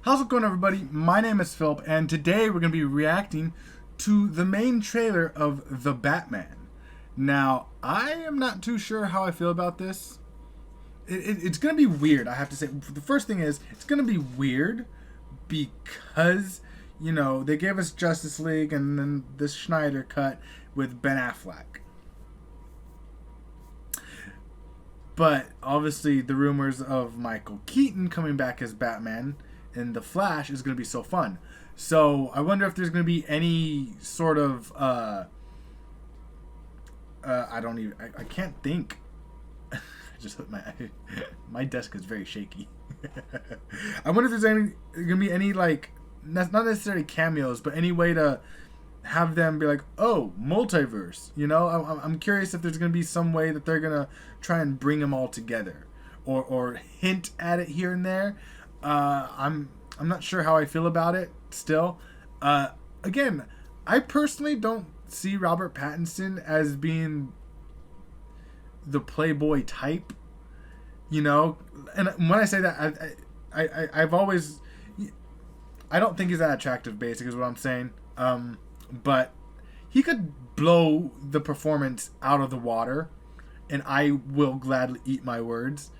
How's it going, everybody? My name is Philip, and today we're going to be reacting to the main trailer of The Batman. Now, I am not too sure how I feel about this. It's going to be weird, I have to say. The first thing is, it's going to be weird because, they gave us Justice League and then this Schneider cut with Ben Affleck. But obviously, the rumors of Michael Keaton coming back as Batman in The Flash is going to be so fun. So I wonder if there's going to be any sort of I can't think. I just hit my desk is very shaky. I wonder if there's going to be any, like, not necessarily cameos, but any way to have them be like, oh, multiverse. I'm curious if there's going to be some way that they're going to try and bring them all together, or hint at it here and there. I'm not sure how I feel about it still. Again, I personally don't see Robert Pattinson as being the playboy type. And when I say that, I've always, I don't think he's that attractive, basically, is what I'm saying. But he could blow the performance out of the water, and I will gladly eat my words.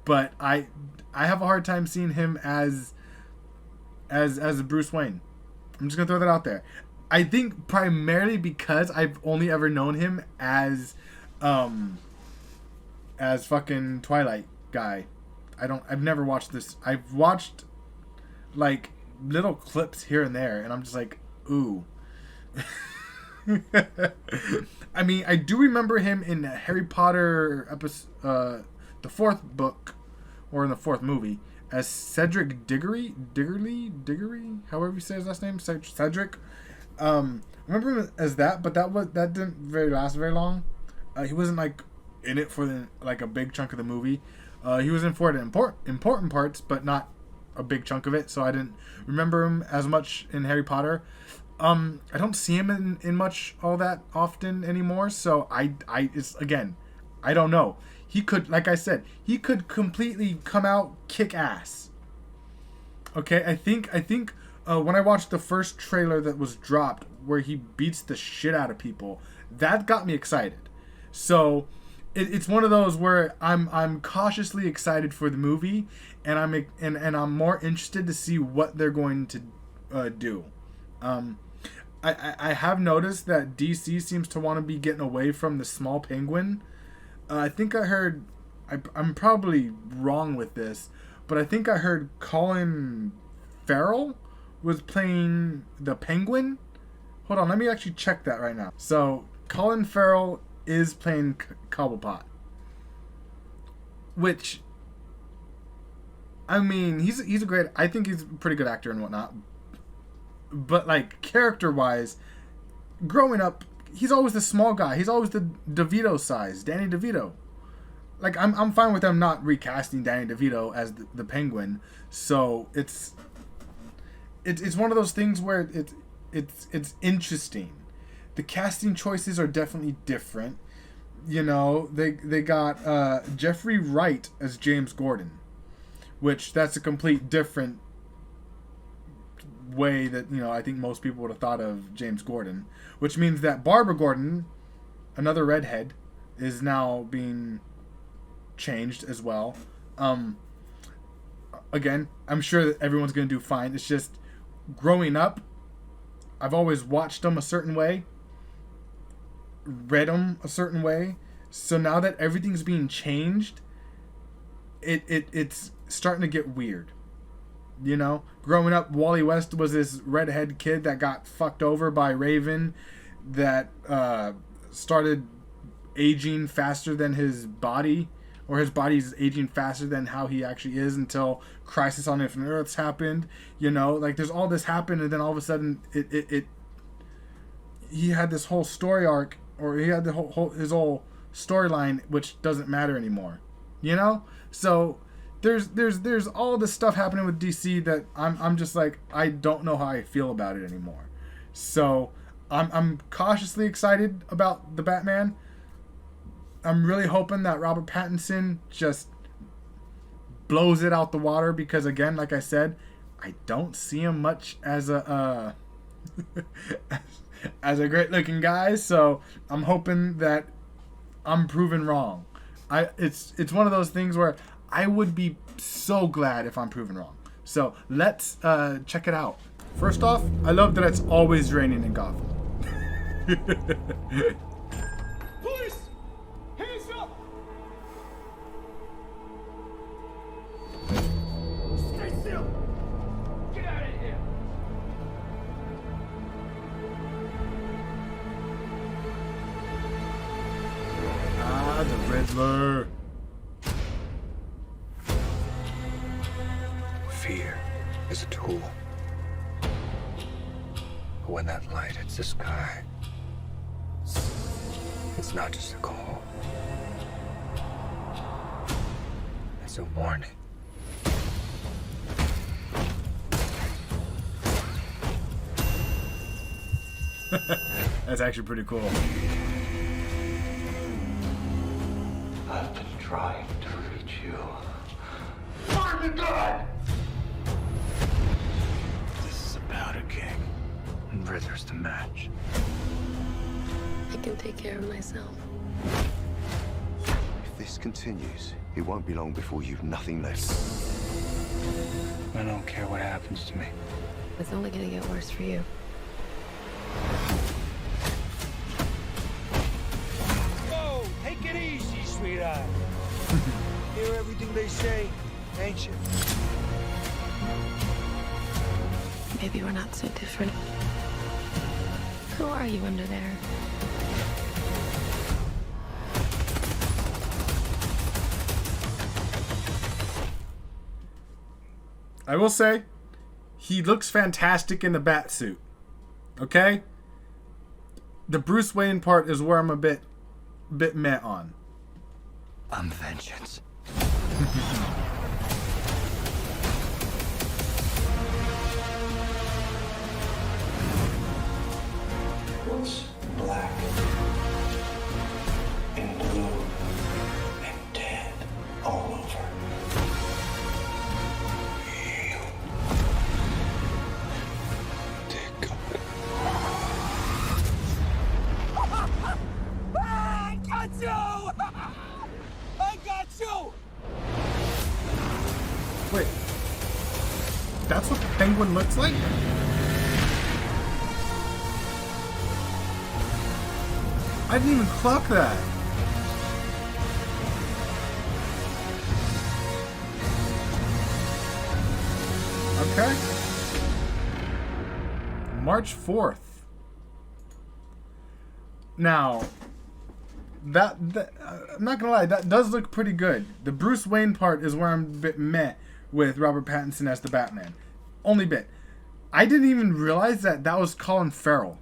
But I have a hard time seeing him as Bruce Wayne. I'm just gonna throw that out there. I think primarily because I've only ever known him as fucking Twilight guy. I've never watched this. I've watched like little clips here and there, and I'm just like, ooh. I mean, I do remember him in Harry Potter episode, the fourth book, or in the fourth movie, as Cedric Diggory, however you say his last name, Cedric. Remember him as that, but that didn't last very long. He wasn't like in it for a big chunk of the movie. He was in for the important parts, but not a big chunk of it. So I didn't remember him as much in Harry Potter. I don't see him in much all that often anymore. So it's, again, I don't know. He could, like I said, he could completely come out kick ass. Okay, I think when I watched the first trailer that was dropped, where he beats the shit out of people, that got me excited. So it's one of those where I'm cautiously excited for the movie, and I'm more interested to see what they're going to do. I have noticed that DC seems to want to be getting away from the small penguin. I think I heard, I'm probably wrong with this, but I think I heard Colin Farrell was playing the Penguin. Hold on, let me actually check that right now. So Colin Farrell is playing Cobblepot, which, I mean, he's a great, I think he's a pretty good actor and whatnot. But like character wise, growing up, he's always the small guy. He's always the DeVito size, Danny DeVito. Like I'm fine with them not recasting Danny DeVito as the Penguin. So it's one of those things where it's interesting. The casting choices are definitely different. They got Jeffrey Wright as James Gordon, which that's a complete different way that I think most people would have thought of James Gordon, which means that Barbara Gordon, another redhead, is now being changed as well. Again, I'm sure that everyone's going to do fine. It's just, growing up, I've always watched them a certain way, read them a certain way. So now that everything's being changed, it's starting to get weird. Growing up, Wally West was this redhead kid that got fucked over by Raven, that started aging faster than his body, or his body's aging faster than how he actually is, until Crisis on Infinite Earths happened. Like there's all this happened, and then all of a sudden he had this whole story arc, or he had his whole storyline, which doesn't matter anymore. So there's all this stuff happening with DC that I'm just like, I don't know how I feel about it anymore. So I'm cautiously excited about the Batman. I'm really hoping that Robert Pattinson just blows it out the water, because again, like I said, I don't see him much as a as a great looking guy. So I'm hoping that I'm proven wrong. It's one of those things where I would be so glad if I'm proven wrong. So let's check it out. First off, I love that it's always raining in Gotham. Police! Hands up! Stay still! Get out of here! Ah, the Riddler. Fear is a tool. But when that light hits the sky, it's not just a call. It's a warning. That's actually pretty cool. I've been trying to reach you. Find the gun! This is about a king. And Riddler's the match. I can take care of myself. If this continues, it won't be long before you've nothing left. I don't care what happens to me. It's only gonna get worse for you. Whoa, take it easy, sweetheart. Hear everything they say, ain't you? Maybe we're not so different. Who are you under there? I will say, he looks fantastic in the bat suit. Okay? The Bruce Wayne part is where I'm a bit meh on. I'm vengeance. What's black and blue and dead all over? You. Dear God. I got you! I got you! Wait. That's what the Penguin looks like? I didn't even clock that. Okay. March 4th. Now, that I'm not gonna lie, that does look pretty good. The Bruce Wayne part is where I'm a bit meh with Robert Pattinson as the Batman. Only bit. I didn't even realize that was Colin Farrell.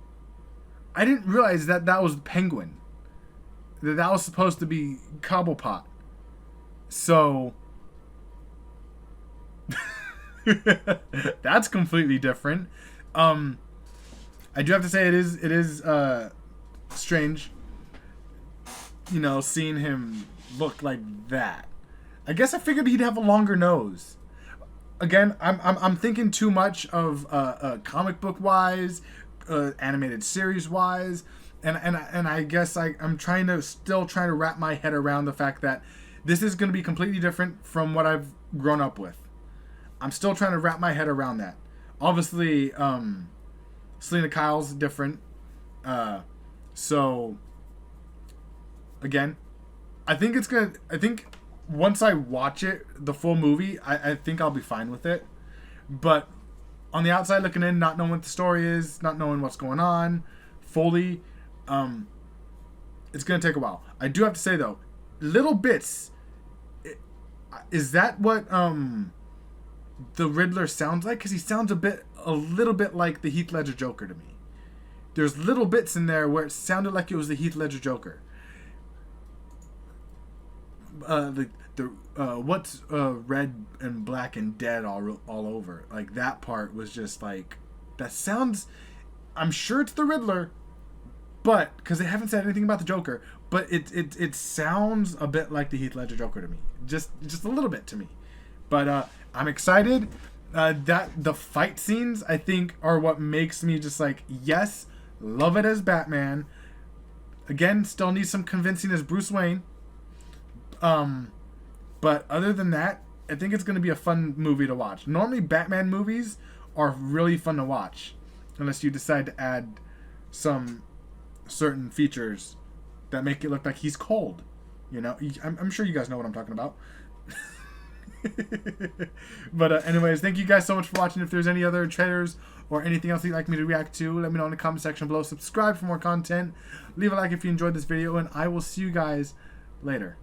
I didn't realize that was Penguin. That was supposed to be Cobblepot. So that's completely different. I do have to say it is strange, you know, seeing him look like that. I guess I figured he'd have a longer nose. Again, I'm thinking too much of comic book wise, animated series wise, and I guess I'm still trying to wrap my head around the fact that this is going to be completely different from what I've grown up with. I'm still trying to wrap my head around that. Obviously, Selena Kyle's different. So again, I think once I watch it, the full movie, I think I'll be fine with it. But on the outside looking in, not knowing what the story is, not knowing what's going on fully, it's going to take a while. I do have to say, though, little bits, is that what the Riddler sounds like? Because he sounds a little bit like the Heath Ledger Joker to me. There's little bits in there where it sounded like it was the Heath Ledger Joker. What's red and black and dead all over, like that part was just like, that sounds, I'm sure it's the Riddler, but because they haven't said anything about the Joker, but it sounds a bit like the Heath Ledger Joker to me, just a little bit to me. But I'm excited. That the fight scenes I think are what makes me just like, yes, love it as Batman. Again, still needs some convincing as Bruce Wayne. But other than that, I think it's going to be a fun movie to watch. Normally, Batman movies are really fun to watch, unless you decide to add some certain features that make it look like he's cold. You know, I'm sure you guys know what I'm talking about. But anyways, thank you guys so much for watching. If there's any other trailers or anything else you'd like me to react to, let me know in the comment section below. Subscribe for more content. Leave a like if you enjoyed this video, and I will see you guys later.